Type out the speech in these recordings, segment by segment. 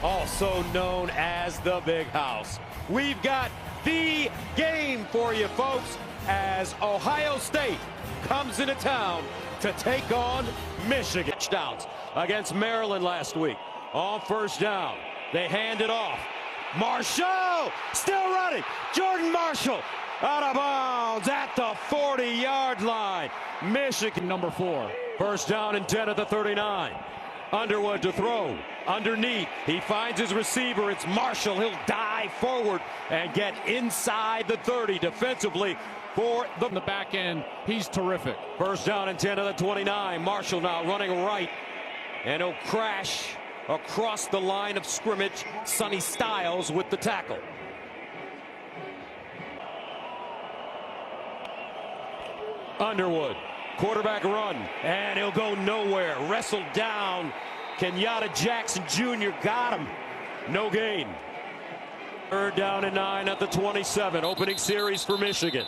also known as the Big House. We've got the game for you, folks, as Ohio State comes into town to take on Michigan. Touchdowns against Maryland last week. On first down, they hand it off. Marshall still running. Jordan Marshall out of bounds at the 40-yard line. Michigan number 4. First down and 10 at the 39. Underwood to throw. Underneath, he finds his receiver. It's Marshall. He'll dive forward and get inside the 30 defensively for the back end. He's terrific. First down and 10 at the 29. Marshall now running right, and he'll crash across the line of scrimmage. Sonny Styles with the tackle. Underwood, quarterback run, and he'll go nowhere. Wrestled down. Kenyatta Jackson Jr. got him. No gain. Third down and 9 at the 27. Opening series for Michigan.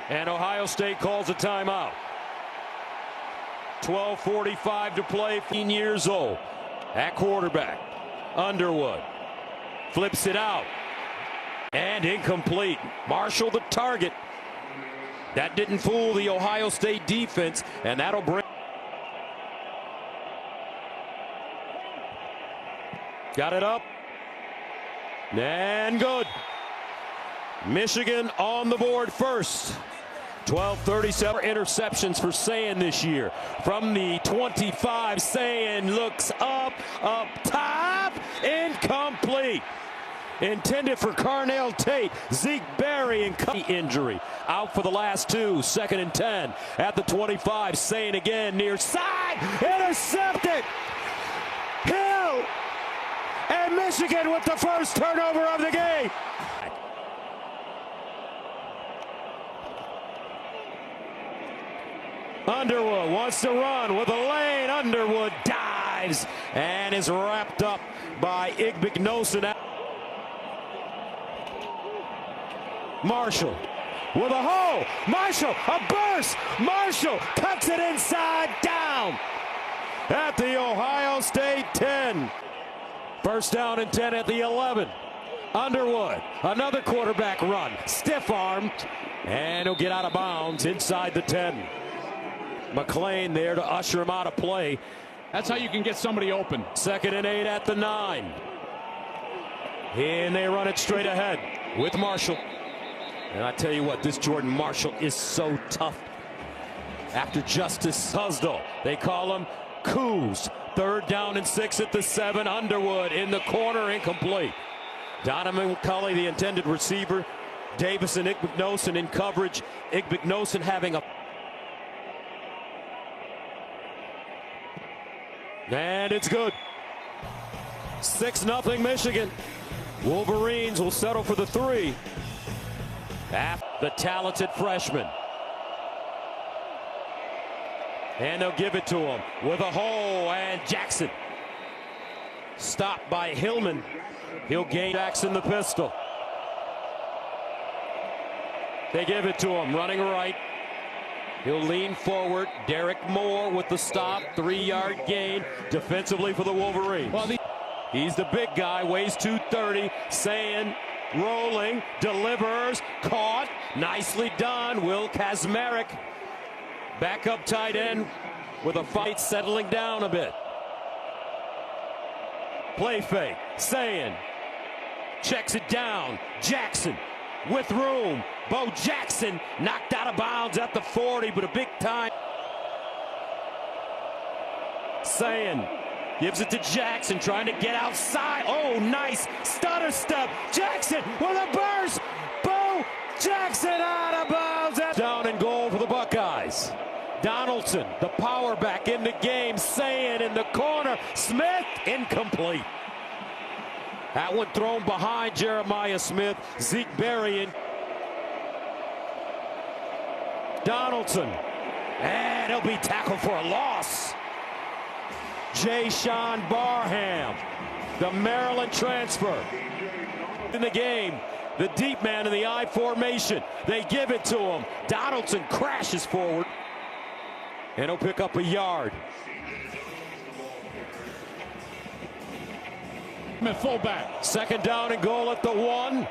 And Ohio State calls a timeout. 12:45 to play. 15 years old. At quarterback. Underwood flips it out. And incomplete. Marshall the target. That didn't fool the Ohio State defense, and that'll bring. Got it up. And good. Michigan on the board first. 12:37 interceptions for Sayin this year. From the 25, Sayin looks up top, incomplete. Intended for Carnell Tate. Zeke Berry and injury. Out for the last 2. Second and 10 at the 25. Sayin again near side. Intercepted. Hill. And Michigan with the first turnover of the game. Underwood wants to run with a lane. Underwood dives and is wrapped up by Igbinosun. Marshall with a hole. Marshall, a burst. Marshall cuts it inside, down at the Ohio State 10. First down and 10 at the 11. Underwood, another quarterback run. Stiff armed, and he'll get out of bounds inside the 10. McClain there to usher him out of play. That's how you can get somebody open. Second and 8 at the 9. And they run it straight ahead with Marshall. And I tell you what, this Jordan Marshall is so tough. After Justice Husdall, they call him Coos. Third down and 6 at the 7. Underwood in the corner, incomplete. Donovan McCulley, the intended receiver. Davis and Igbinosun in coverage. Igbinosun having a... And it's good. 6-0 Michigan. Wolverines will settle for the 3. The talented freshman. And they'll give it to him with a hole, and Jackson. Stopped by Hillman. He'll gain Jackson the pistol. They give it to him, running right. He'll lean forward. Derek Moore with the stop. 3-yard gain defensively for the Wolverines. Well, he's the big guy, weighs 230. Sayin rolling, delivers, caught, nicely done. Will Kazmarek, backup tight end, with a fight settling down a bit. Play fake, Sayin checks it down. Jackson with room. Bo Jackson knocked out of bounds at the 40, but a big time. Sayin gives it to Jackson, trying to get outside. Oh, nice stutter step. Jackson with a burst. Bo Jackson out of bounds. Down and goal for the Buckeyes. Donaldson, the power back in the game. Sayin in the corner. Smith, incomplete. That one thrown behind Jeremiah Smith. Zeke Berry in. Donaldson. And he'll be tackled for a loss. Jay-Sean Barham, the Maryland transfer. In the game, the deep man in the I formation. They give it to him. Donaldson crashes forward, and he'll pick up a yard. Fullback. Second down and goal at the 1.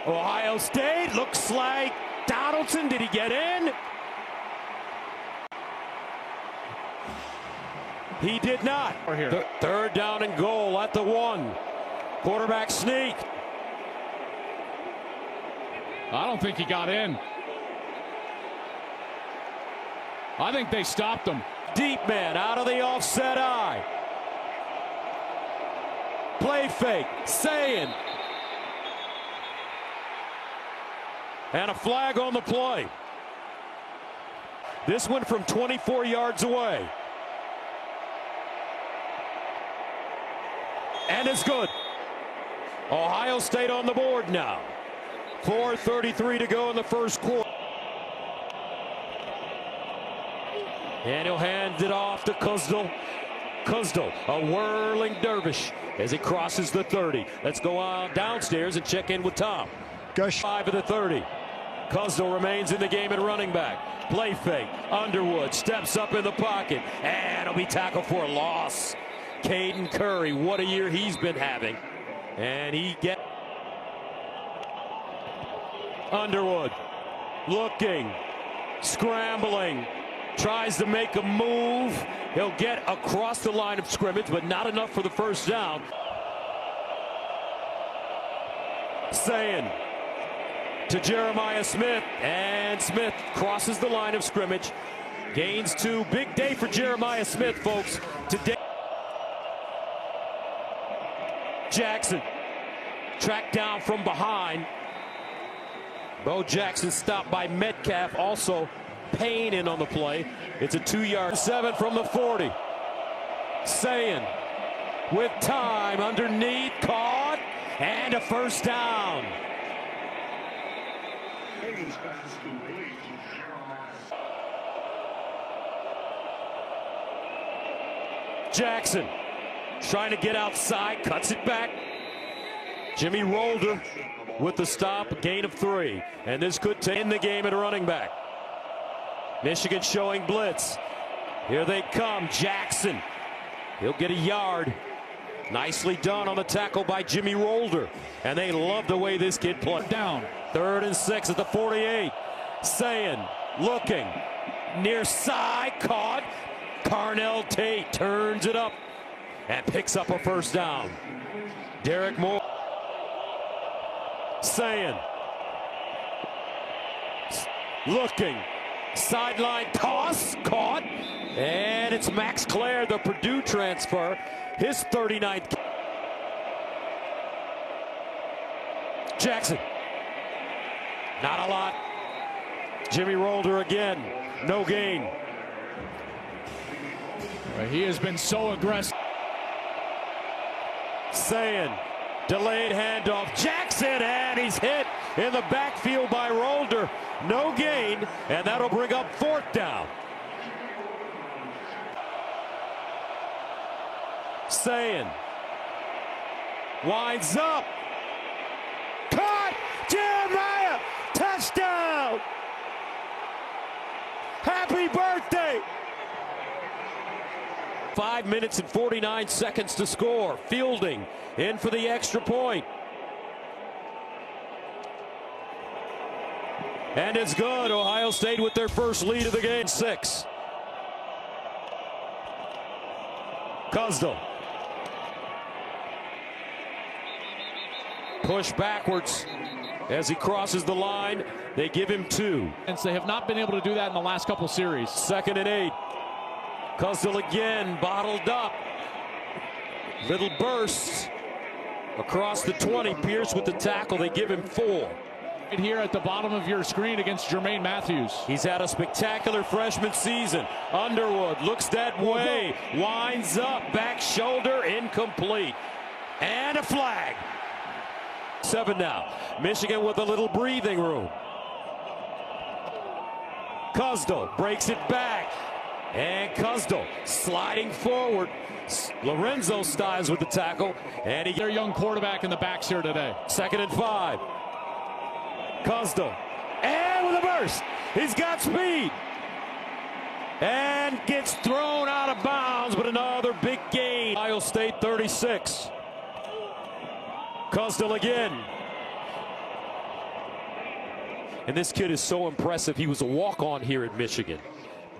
Ohio State looks like Donaldson. Did he get in? He did not. Third down and goal at the 1. Quarterback sneak. I don't think he got in. I think they stopped him. Deep man out of the offset eye. Play fake. Saying. And a flag on the play. This one from 24 yards away. And it's good. Ohio State on the board now. 4:33 to go in the first quarter. And he'll hand it off to Kuzdal. Kuzdal, a whirling dervish as he crosses the 30. Let's go on downstairs and check in with Tom. Gush. 5 of the 30. Kuzdal remains in the game at running back. Play fake. Underwood steps up in the pocket. And he'll be tackled for a loss. Caden Curry, what a year he's been having. And he gets Underwood looking, scrambling, tries to make a move. He'll get across the line of scrimmage, but not enough for the first down. Saying to Jeremiah Smith, and Smith crosses the line of scrimmage. Gains 2. Big day for Jeremiah Smith, folks. Today, Jackson tracked down from behind. Bo Jackson stopped by Metcalf. Also Payne in on the play. It's a 2-yard 7 from the 40. Saying with time underneath, caught, and a first down. Jackson trying to get outside, cuts it back. Jimmy Rolder with the stop, a gain of 3. And this could take in the game at running back. Michigan showing blitz. Here they come. Jackson. He'll get a yard. Nicely done on the tackle by Jimmy Rolder. And they love the way this kid played. Down. 3rd and 6 at the 48. Saying, looking, near side, caught. Carnell Tate turns it up and picks up a first down. Derek Moore. Saying, looking, sideline toss, caught, and it's Max Clare, the Purdue transfer, his 39th. Jackson, not a lot. Jimmy Rolder again, no gain. He has been so aggressive. Saying, delayed handoff, Jackson, and he's hit in the backfield by Rolder. No gain, and that'll bring up 4th down. Saying, winds up, caught, Jeremiah, touchdown! Happy birthday! 5 minutes and 49 seconds to score. Fielding in for the extra point. And it's good. Ohio State with their first lead of the game. 6. Kuzdal. Push backwards as he crosses the line. They give him 2. And they have not been able to do that in the last couple series. 2nd and 8. Kuzdal again, bottled up. Little bursts across the 20. Pierce with the tackle. They give him 4. Right here at the bottom of your screen against Jermaine Matthews. He's had a spectacular freshman season. Underwood looks that way. Winds up. Back shoulder. Incomplete. And a flag. 7 now. Michigan with a little breathing room. Kuzdal breaks it back. And Kuzdal sliding forward. Lorenzo Stiles with the tackle. And he Their young quarterback in the backs here today. 2nd and 5. Kuzdal. And with a burst. He's got speed. And gets thrown out of bounds, but another big gain. Ohio State 36. Coastal again. And this kid is so impressive. He was a walk-on here at Michigan.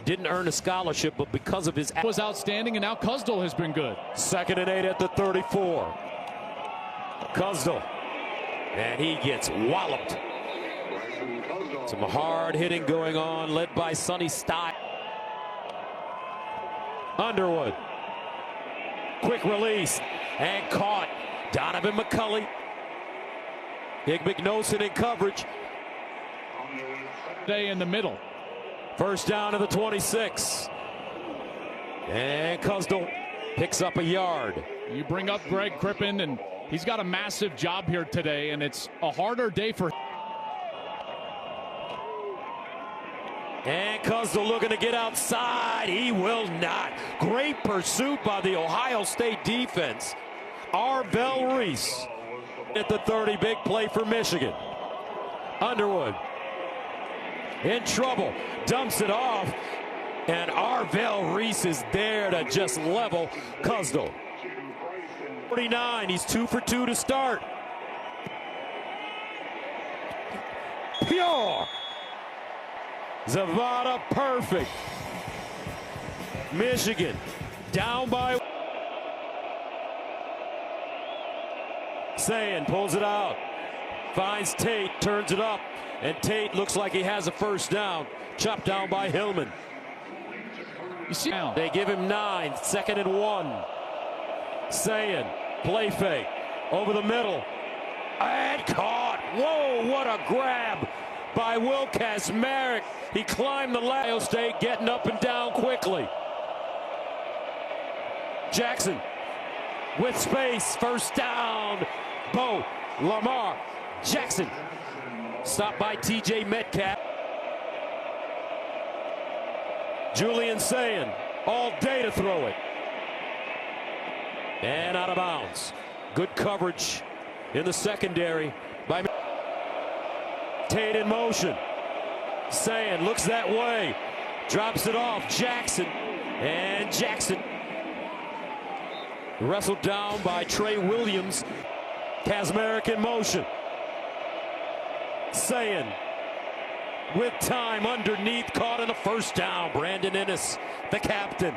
Didn't earn a scholarship, but because of his... was outstanding, and now Coastal has been good. 2nd and 8 at the 34. Coastal. And he gets walloped. Some hard hitting going on, led by Sonny Stott. Underwood. Quick release. And caught. Donovan McCulley. Igmignosin in coverage. Day in the middle. First down to the 26. And Coastal picks up a yard. You bring up Greg Crippen, and he's got a massive job here today, and it's a harder day for him. And Coastal looking to get outside. He will not. Great pursuit by the Ohio State defense. Arvell Reese at the 30. Big play for Michigan. Underwood in trouble. Dumps it off. And Arvell Reese is there to just level Coastal. 49. He's 2 for 2 to start. Pure. Zavada perfect. Michigan down by. Sayin pulls it out. Finds Tate, turns it up. And Tate looks like he has a first down. Chopped down by Hillman. You see now. They give him 9. 2nd and 1. Sayin, play fake. Over the middle. And caught. Whoa, what a grab by Will Kazmarek. He climbed the ladder. Ohio State getting up and down quickly. Jackson with space. First down. Bo Lamar Jackson. Stopped by TJ Metcalf. Julian Sayin all day to throw it. And out of bounds. Good coverage in the secondary by Tate in motion. Sayin looks that way. Drops it off. Jackson. And Jackson wrestled down by Trey Williams. Kazmarek in motion. Sayin with time underneath, caught in the first down. Brandon Ennis, the captain.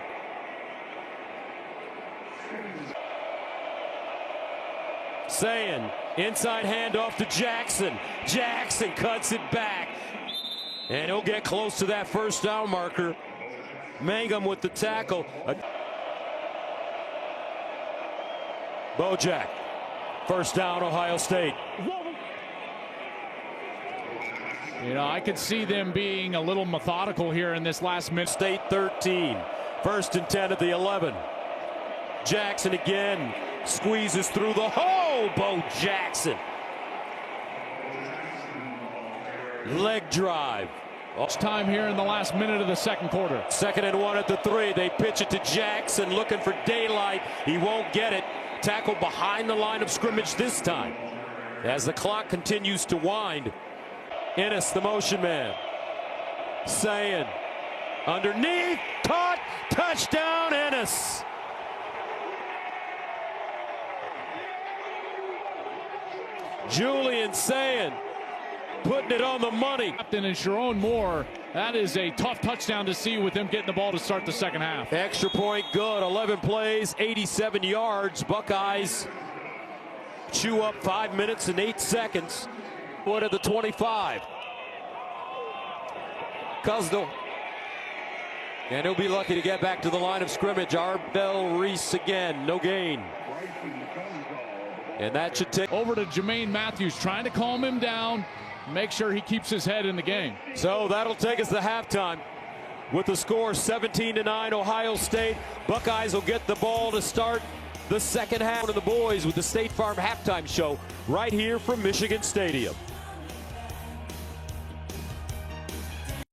Sayin inside handoff to Jackson. Jackson cuts it back. And he'll get close to that first down marker. Mangum with the tackle. Bojack. First down, Ohio State. You know, I could see them being a little methodical here in this last minute. State 13. 1st and 10 at the 11. Jackson again squeezes through the hole. Bo Jackson. Leg drive. Time here in the last minute of the second quarter. 2nd and 1 at the 3. They pitch it to Jackson looking for daylight. He won't get it. Tackled behind the line of scrimmage this time. As the clock continues to wind. Ennis, the motion man. Sayin underneath. Caught. Touchdown, Ennis. Julian Sayin putting it on the money. Captain and Sharon Moore. That is a tough touchdown to see with them getting the ball to start the second half. Extra point good. 11 plays, 87 yards. Buckeyes chew up 5 minutes and 8 seconds. One at the 25. Coastal. And he'll be lucky to get back to the line of scrimmage. Arvell Reese again. No gain. And that should take over to Jermaine Matthews, trying to calm him down, make sure he keeps his head in the game. So that'll take us to halftime with the score 17-9 Ohio State. Buckeyes will get the ball to start the second half of the boys with the State Farm halftime show right here from Michigan Stadium.